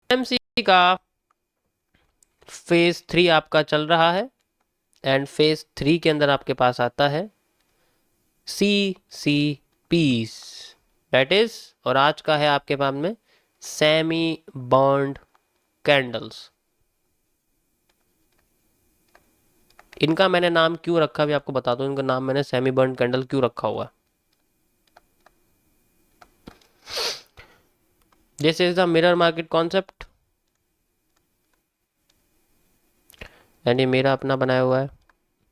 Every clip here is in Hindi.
एमसी का फेज 3 आपका चल रहा है एंड फेज 3 के अंदर आपके पास आता है CCPs दैट इज, और आज का है आपके पास में सेमी बर्न्ड कैंडल्स। इनका मैंने नाम क्यों रखा भी आपको बता दूं। इनका नाम मैंने सेमी बर्न्ड कैंडल क्यों रखा हुआ है। This is the mirror market concept and ये मेरा अपना बनाया हुआ है,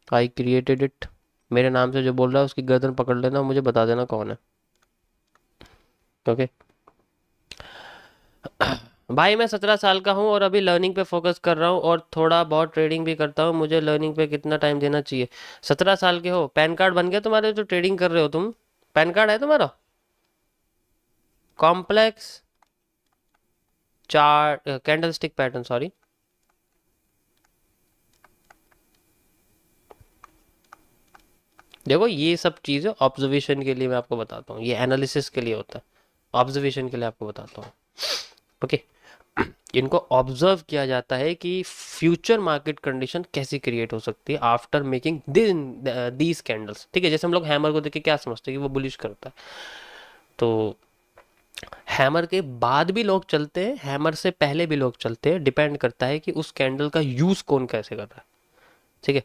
आई क्रिएटेड इट। मेरे नाम से जो बोल रहा है उसकी गर्दन पकड़ लेना और मुझे बता देना कौन है। ओके भाई, मैं 17 साल का हूँ और अभी लर्निंग पे फोकस कर रहा हूँ और थोड़ा बहुत ट्रेडिंग भी करता हूँ। मुझे लर्निंग पे कितना टाइम देना चाहिए। 17 साल के हो, पैन कार्ड बन गया तुम्हारे जो ट्रेडिंग कर रहे हो तुम? पैन कार्ड है तुम्हारा? Complex chart candle stick pattern, sorry. देखो ये सब चीज़ें ऑब्जर्वेशन के लिए मैं आपको बताता हूँ, ये एनालिसिस के लिए होता है, ऑब्जर्वेशन के लिए आपको बताता हूँ। ओके इनको ऑब्जर्व किया जाता है कि फ्यूचर मार्केट कंडीशन कैसी क्रिएट हो सकती है आफ्टर मेकिंग दीज कैंडल्स। ठीक है, जैसे हम लोग हैमर को देख के क्या समझते हैं कि वो बुलिश करता है, तो हैमर के बाद भी लोग चलते हैं, हैमर से पहले भी लोग चलते हैं, डिपेंड करता है कि उस कैंडल का यूज कौन कैसे कर रहा है। ठीक है,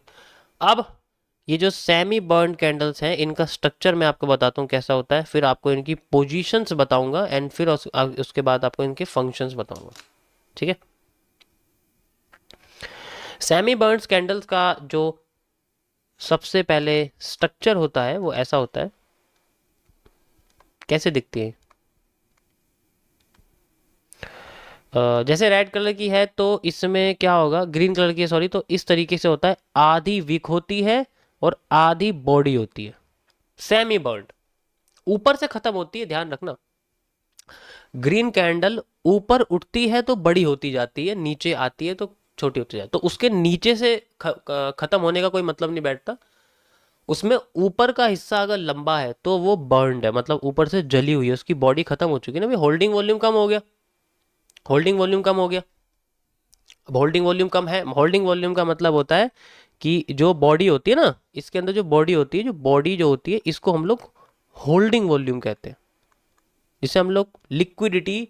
अब ये जो सेमी बर्न कैंडल्स हैं इनका स्ट्रक्चर मैं आपको बताता हूँ कैसा होता है, फिर आपको इनकी पोजीशंस बताऊंगा एंड फिर उसके बाद आपको इनके फंक्शंस बताऊंगा। ठीक है, सेमी बर्न्स कैंडल्स का जो सबसे पहले स्ट्रक्चर होता है वो ऐसा होता है। कैसे दिखती है? जैसे रेड कलर की है तो इसमें क्या होगा, ग्रीन कलर की है सॉरी, तो इस तरीके से होता है, आधी विक होती है और आधी बॉडी होती है। सेमी बर्न्ड ऊपर से खत्म होती है, ध्यान रखना। ग्रीन कैंडल ऊपर उठती है तो बड़ी होती जाती है, नीचे आती है तो छोटी होती जाती है, तो उसके नीचे से खत्म होने का कोई मतलब नहीं बैठता। उसमें ऊपर का हिस्सा अगर लंबा है तो वो बर्न्ड है, मतलब ऊपर से जली हुई है, उसकी बॉडी खत्म हो चुकी है ना भाई। होल्डिंग वॉल्यूम कम हो गया, होल्डिंग वॉल्यूम कम हो गया। अब होल्डिंग वॉल्यूम कम है, होल्डिंग वॉल्यूम का मतलब होता है कि जो बॉडी होती है ना, इसके अंदर जो बॉडी होती है, जो बॉडी जो होती है इसको हम लोग होल्डिंग वॉल्यूम कहते हैं। जिसे हम लोग लिक्विडिटी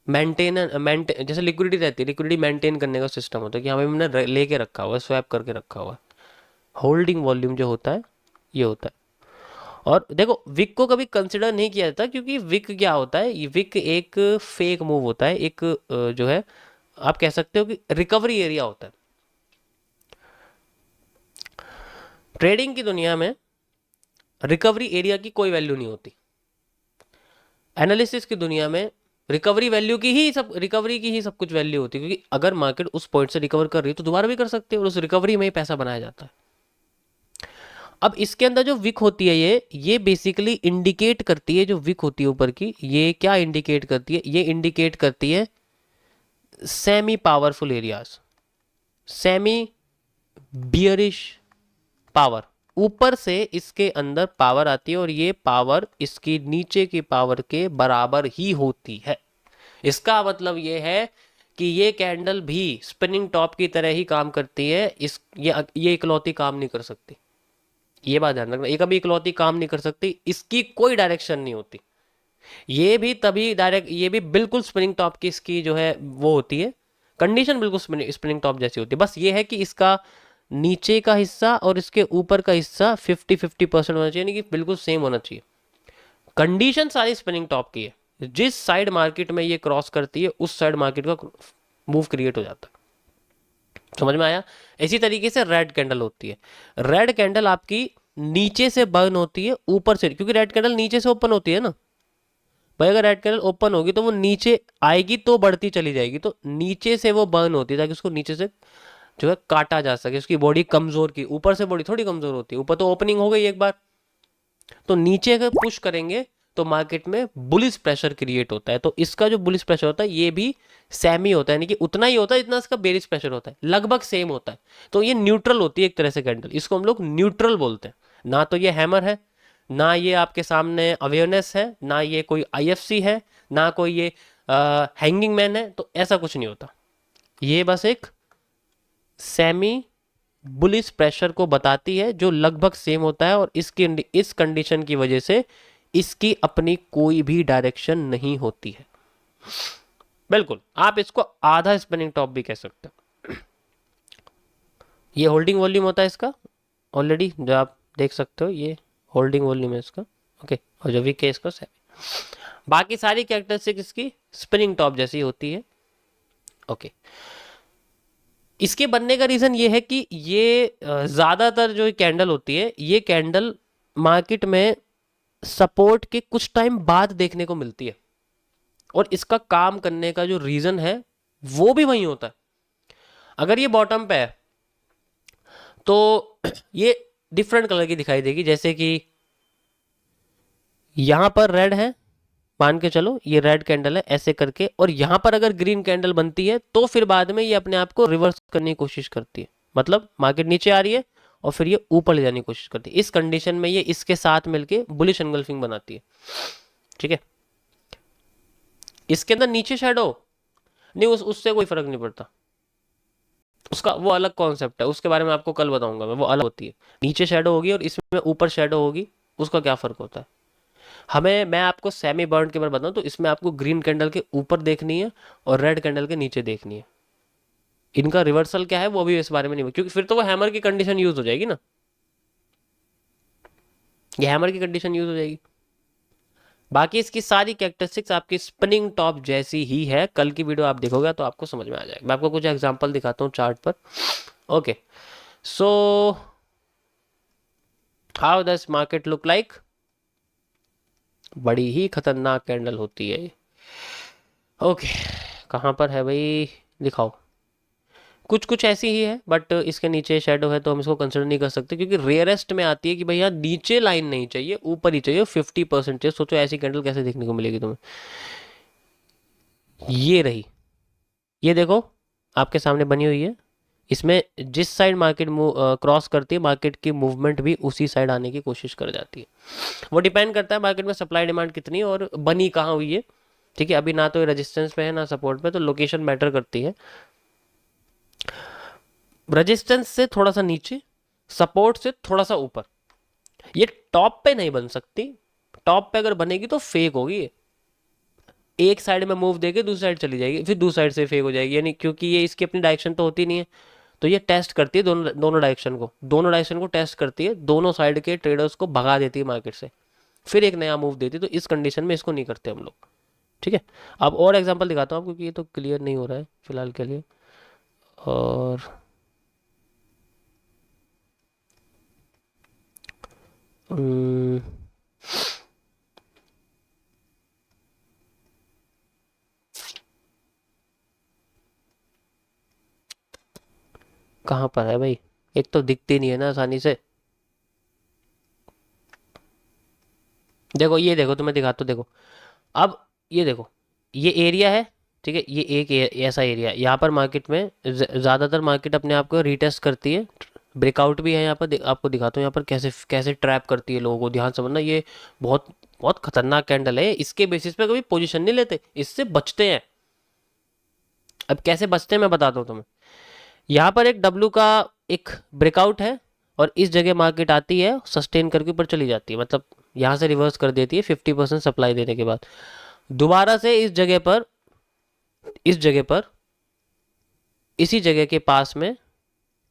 मेंटेन जैसे लिक्विडिटी रहती है, लिक्विडिटी मेंटेन करने का सिस्टम होता है कि हमें हमने लेके रखा हुआ है, स्वैप करके रखा हुआ है। होल्डिंग वॉल्यूम जो होता है ये होता है। और देखो विक को कभी कंसिडर नहीं किया जाता, क्योंकि विक क्या होता है, ये विक एक फेक मूव होता है, एक जो है आप कह सकते हो कि रिकवरी एरिया होता है। ट्रेडिंग की दुनिया में रिकवरी एरिया की कोई वैल्यू नहीं होती। एनालिसिस की दुनिया में रिकवरी वैल्यू की ही सब, रिकवरी की ही सब कुछ वैल्यू होती है, क्योंकि अगर मार्केट उस पॉइंट से रिकवर कर रही है तो दोबारा भी कर सकते हैं और उस रिकवरी में ही पैसा बनाया जाता है। अब इसके अंदर जो विक होती है ये बेसिकली इंडिकेट करती है, जो विक होती है ऊपर की, ये क्या इंडिकेट करती है? ये इंडिकेट करती है semi powerful areas, semi bearish power. ऊपर से इसके अंदर पावर आती है और ये पावर इसकी नीचे की पावर के बराबर ही होती है। इसका मतलब ये है कि ये कैंडल भी स्पिनिंग टॉप की तरह ही काम करती है। ये इकलौती काम नहीं कर सकती, ये बात ध्यान रखना। ये कभी इकलौती काम नहीं कर सकती, इसकी कोई डायरेक्शन नहीं होती। ये भी तभी डायरेक्ट, ये भी बिल्कुल स्पिनिंग टॉप की इसकी जो है वो होती है, कंडीशन बिल्कुल स्पिनिंग टॉप जैसी होती है। बस ये है कि इसका नीचे का हिस्सा और इसके ऊपर का हिस्सा 50-50% होना चाहिए, यानी कि बिल्कुल सेम होना चाहिए। कंडीशन सारी स्पिनिंग टॉप की है, जिस साइड मार्केट में ये क्रॉस करती है उस साइड मार्केट का मूव क्रिएट हो जाता है। समझ में आया? इसी तरीके से रेड कैंडल होती है। रेड कैंडल आपकी नीचे से बर्न होती है, ऊपर से, क्योंकि रेड कैंडल नीचे से ओपन होती है ना भाई। अगर रेड कैंडल ओपन होगी तो वो नीचे आएगी तो बढ़ती चली जाएगी, तो नीचे से वो बर्न होती है ताकि उसको नीचे से जो है काटा जा सके, उसकी बॉडी कमजोर की। ऊपर से बॉडी थोड़ी कमजोर होती है, ऊपर तो ओपनिंग हो गई एक बार, तो नीचे अगर पुश करेंगे तो मार्केट में बुलिश प्रेशर क्रिएट होता है। तो इसका जो बुलिश प्रेशर होता है ये भी सेमी होता है, यानी कि उतना ही होता है जितना इसका बेरिश प्रेशर होता है, लगभग सेम होता है। तो ये न्यूट्रल होती है एक तरह से कैंडल, इसको हम लोग न्यूट्रल बोलते हैं। ना तो ये हैमर है, ना ये आपके सामने अवेयरनेस है, ना ये कोई आईएफसी है, ना कोई ये हैंगिंग मैन है, तो ऐसा कुछ नहीं होता। ये बस एक सेमी बुलिश प्रेशर को बताती है जो लगभग सेम होता है, और इस कंडीशन की वजह से इसकी अपनी कोई भी डायरेक्शन नहीं होती है। बिल्कुल, आप इसको आधा स्पिनिंग टॉप भी कह सकते हो। ये होल्डिंग वॉल्यूम होता है इसका, ऑलरेडी जो आप देख सकते हो, ये होल्डिंग वॉल्यूम है इसका। ओके, और जो विक है इसका सेमी। बाकी सारी कैरेक्टरिस्टिक इसकी स्पिनिंग टॉप जैसी होती है। ओके, इसके बनने का रीज़न ये है कि ये ज़्यादातर जो कैंडल होती है, ये कैंडल मार्केट में सपोर्ट के कुछ टाइम बाद देखने को मिलती है, और इसका काम करने का जो रीज़न है वो भी वही होता है। अगर ये बॉटम पे है तो ये डिफरेंट कलर की दिखाई देगी, जैसे कि यहां पर रेड है, मान के चलो ये रेड कैंडल है ऐसे करके, और यहां पर अगर ग्रीन कैंडल बनती है तो फिर बाद में ये अपने आप को रिवर्स करने की कोशिश करती है, मतलब मार्केट नीचे आ रही है और फिर ये ऊपर ले जाने की कोशिश करती है। इस कंडीशन में ये इसके साथ मिलके बुलिश एंगल्फिंग बनाती है। ठीक है, इसके अंदर नीचे शैडो नहीं, उससे कोई फर्क नहीं पड़ता, उसका वो अलग कॉन्सेप्ट है, उसके बारे में आपको कल बताऊंगा मैं, वो अलग होती है। नीचे शैडो होगी और इसमें ऊपर शैडो होगी, उसका क्या फर्क होता है। मैं आपको सेमी बर्न के बारे में बताऊं तो इसमें आपको ग्रीन कैंडल के ऊपर देखनी है और रेड कैंडल के नीचे देखनी है। इनका रिवर्सल क्या है वो भी इस बारे में नहीं, क्योंकि फिर तो वो हैमर की कंडीशन यूज हो जाएगी ना, ये हैमर की कंडीशन यूज हो जाएगी। बाकी इसकी सारी कैरेक्टरिस्टिक्स आपकी स्पिनिंग टॉप जैसी ही है, कल की वीडियो आप देखोगे तो आपको समझ में आ जाएगा। मैं आपको कुछ एग्जांपल दिखाता हूँ चार्ट पर। ओके, सो हाउ दस मार्केट लुक लाइक। बड़ी ही खतरनाक कैंडल होती है। ओके, कहाँ पर है भाई, दिखाओ। कुछ कुछ ऐसी ही है, बट इसके नीचे शेडो है तो हम इसको कंसिडर नहीं कर सकते, क्योंकि रेयरेस्ट में आती है कि भैया नीचे लाइन नहीं चाहिए, ऊपर ही चाहिए, 50% चाहिए। सोचो ऐसी कैंडल कैसे देखने को मिलेगी तुम्हें। ये रही, ये देखो आपके सामने बनी हुई है, इसमें जिस साइड मार्केट क्रॉस करती है, मार्केट की मूवमेंट भी उसी साइड आने की कोशिश कर जाती है। वो डिपेंड करता है मार्केट में सप्लाई डिमांड कितनी है और बनी कहाँ हुई है। ठीक है, अभी ना तो रेजिस्टेंस पे है ना सपोर्ट पे, तो लोकेशन मैटर करती है। रेजिस्टेंस से थोड़ा सा नीचे, सपोर्ट से थोड़ा सा ऊपर, ये टॉप पे नहीं बन सकती। टॉप पे अगर बनेगी तो फेक होगी, एक साइड में मूव देके दूसरी साइड चली जाएगी, फिर दूसरी साइड से फेक हो जाएगी, यानी क्योंकि ये इसकी अपनी डायरेक्शन तो होती नहीं है। तो ये टेस्ट करती है दोनों डायरेक्शन को टेस्ट करती है, दोनों साइड के ट्रेडर्स को भगा देती है मार्केट से, फिर एक नया मूव देती है। तो इस कंडीशन में इसको नहीं करते हम लोग। ठीक है, अब और एग्जांपल दिखाता हूँ क्योंकि ये तो क्लियर नहीं हो रहा है फिलहाल के लिए। और कहाँ पर है भाई, एक तो दिखती नहीं है ना आसानी से। देखो ये देखो, तुम्हें दिखाता हूँ, देखो अब ये देखो, ये एरिया है। ठीक है, ये एक ऐसा एरिया है, यहाँ पर मार्केट में ज़्यादातर मार्केट अपने आप को रिटेस्ट करती है। ब्रेकआउट भी है यहाँ पर, आपको दिखाता हूँ यहाँ पर कैसे कैसे ट्रैप करती है लोगों को, ध्यान समझना। ये बहुत बहुत खतरनाक कैंडल है, इसके बेसिस पे कभी पोजीशन नहीं लेते, इससे बचते हैं। अब कैसे बचते हैं मैं बताता हूँ तुम्हें। यहाँ पर एक डब्ल्यू का एक ब्रेकआउट है, और इस जगह मार्केट आती है, सस्टेन करके ऊपर चली जाती है, मतलब यहाँ से रिवर्स कर देती है 50% सप्लाई देने के बाद। दोबारा से इस जगह पर इसी जगह के पास में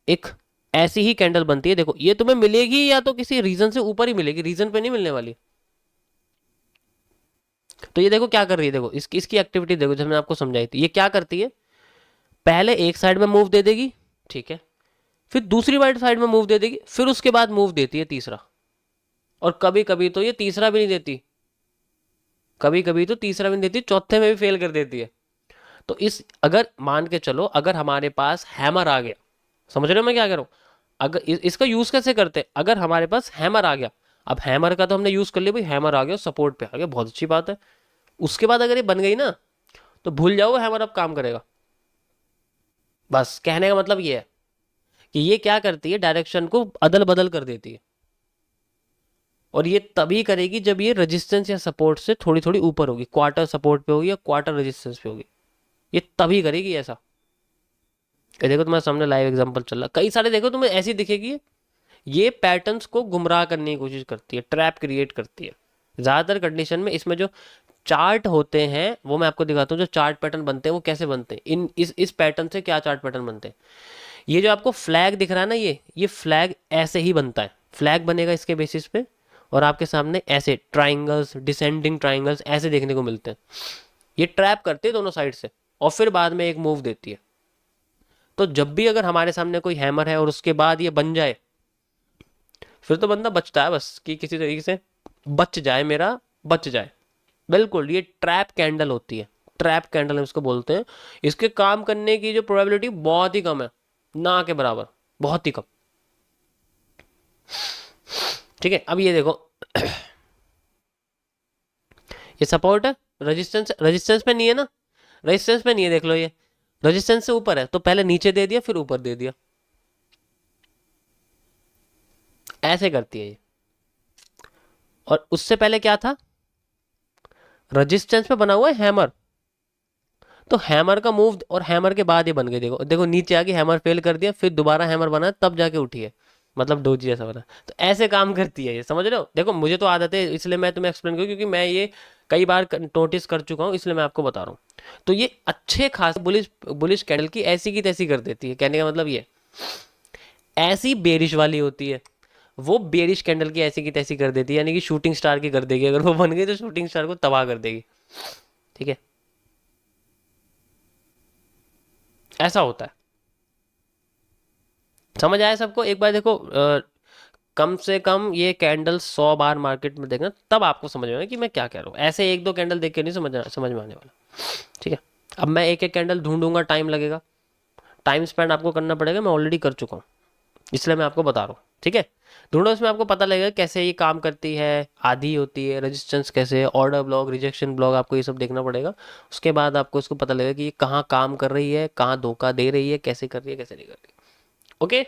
एक ऐसी ही कैंडल बनती है। देखो ये तुम्हें मिलेगी या तो किसी रीजन से ऊपर ही मिलेगी, रीजन पे नहीं मिलने वाली। तो ये देखो क्या कर रही है, देखो इसकी एक्टिविटी देखो, जब मैंने आपको समझाई थी। ये क्या करती है, पहले एक साइड में मूव दे देगी, ठीक है, फिर दूसरी वाइड साइड में मूव दे देगी, फिर उसके बाद मूव देती है तीसरा, और कभी कभी तो ये तीसरा भी नहीं देती, कभी कभी तो तीसरा भी नहीं देती, चौथे में भी फेल कर देती है। तो इस अगर मान के चलो, अगर हमारे पास हैमर आ गया, समझ रहे हो मैं क्या कह रहा हूं। अगर इसका यूज कैसे करते हैं, अगर हमारे पास हैमर आ गया, अब हैमर का तो हमने यूज कर लिया भाई, हैमर आ गया सपोर्ट पे आ गया, बहुत अच्छी बात है। उसके बाद अगर ये बन गई ना, तो भूल जाओ हैमर अब काम करेगा। बस कहने का मतलब ये है कि ये क्या करती है, डायरेक्शन को अदल बदल कर देती है। और ये तभी करेगी जब ये रेजिस्टेंस या सपोर्ट से थोड़ी थोड़ी ऊपर होगी, क्वार्टर सपोर्ट पे होगी या क्वार्टर रेजिस्टेंस पे होगी, ये तभी करेगी ऐसा। ये देखो तुम्हारे सामने लाइव एग्जांपल चल रहा, कई सारे देखो तुम्हें ऐसी दिखेगी। ये पैटर्न्स को गुमराह करने की कोशिश करती है, ट्रैप क्रिएट करती है ज़्यादातर कंडीशन में। इसमें जो चार्ट होते हैं वो मैं आपको दिखाता हूँ, जो चार्ट पैटर्न बनते हैं वो कैसे बनते हैं, इस पैटर्न से क्या चार्ट पैटर्न बनते हैं। ये जो आपको फ्लैग दिख रहा है ना, ये फ्लैग ऐसे ही बनता है, फ्लैग बनेगा इसके बेसिस पे, और आपके सामने ऐसे ट्राइंगल्स, डिसेंडिंग ट्राइंगल्स ऐसे देखने को मिलते हैं। ये ट्रैप करते हैं दोनों साइड से और फिर बाद में एक मूव देती है। तो जब भी अगर हमारे सामने कोई हैमर है और उसके बाद ये बन जाए, फिर तो बंदा बचता है बस, कि किसी तरीके से बच जाए, मेरा बच जाए। बिल्कुल, ये ट्रैप कैंडल होती है, ट्रैप कैंडल हम इसको बोलते हैं। इसके काम करने की जो प्रोबेबिलिटी बहुत ही कम है, ना के बराबर, बहुत ही कम। ठीक है, अब ये देखो ये सपोर्ट है, रेजिस्टेंस, रेजिस्टेंस पे नहीं है ना, रेजिस्टेंस पे नहीं है, देख लो ये रेजिस्टेंस से ऊपर है, तो पहले नीचे दे दिया फिर ऊपर दे दिया, ऐसे करती है ये। और उससे पहले क्या था, रेजिस्टेंस पे बना हुआ है हैमर, तो हैमर का मूव और हैमर के बाद ये बन गई, देखो देखो नीचे आके हैमर फेल कर दिया, फिर दोबारा हैमर बना तब जाके उठी है, मतलब डोजी ऐसा बना। तो ऐसे काम करती है ये, समझ रहे हो। देखो मुझे तो आदत है, इसलिए मैं तुम्हें एक्सप्लेन करूँ, क्योंकि मैं ये कई बार नोटिस कर चुका हूँ, इसलिए मैं आपको बता रहा हूँ। तो ये अच्छे खास बुलिश बुलिश कैंडल की ऐसी की तैसी कर देती है, कहने का मतलब ये। ऐसी बेरिश वाली होती है, वो बेरिश कैंडल की ऐसी की तैसी कर देती है, यानी कि शूटिंग स्टार की कर देगी, अगर वो बन गई तो शूटिंग स्टार को तबाह कर देगी। ठीक है, ऐसा होता है। समझ आया सबको। एक बार देखो कम से कम ये कैंडल 100 बार मार्केट में देखना, तब आपको समझ में आएगा कि मैं क्या कह रहा हूँ। ऐसे एक दो कैंडल देख के नहीं समझ में आने वाला। ठीक है, अब मैं एक एक कैंडल ढूंढूंगा, टाइम लगेगा, टाइम स्पेंड आपको करना पड़ेगा, मैं ऑलरेडी कर चुका हूँ, इसलिए मैं आपको बता रहा हूँ। ठीक है, ढूंढो, इसमें आपको पता लगेगा कैसे ये काम करती है, आधी होती है, रेजिस्टेंस कैसे है, ऑर्डर ब्लॉक, रिजेक्शन ब्लॉक, आपको ये सब देखना पड़ेगा। उसके बाद आपको इसको पता लगेगा कि ये कहाँ काम कर रही है, कहाँ धोखा दे रही है, कैसे कर रही है, कैसे नहीं कर रही है। ओके।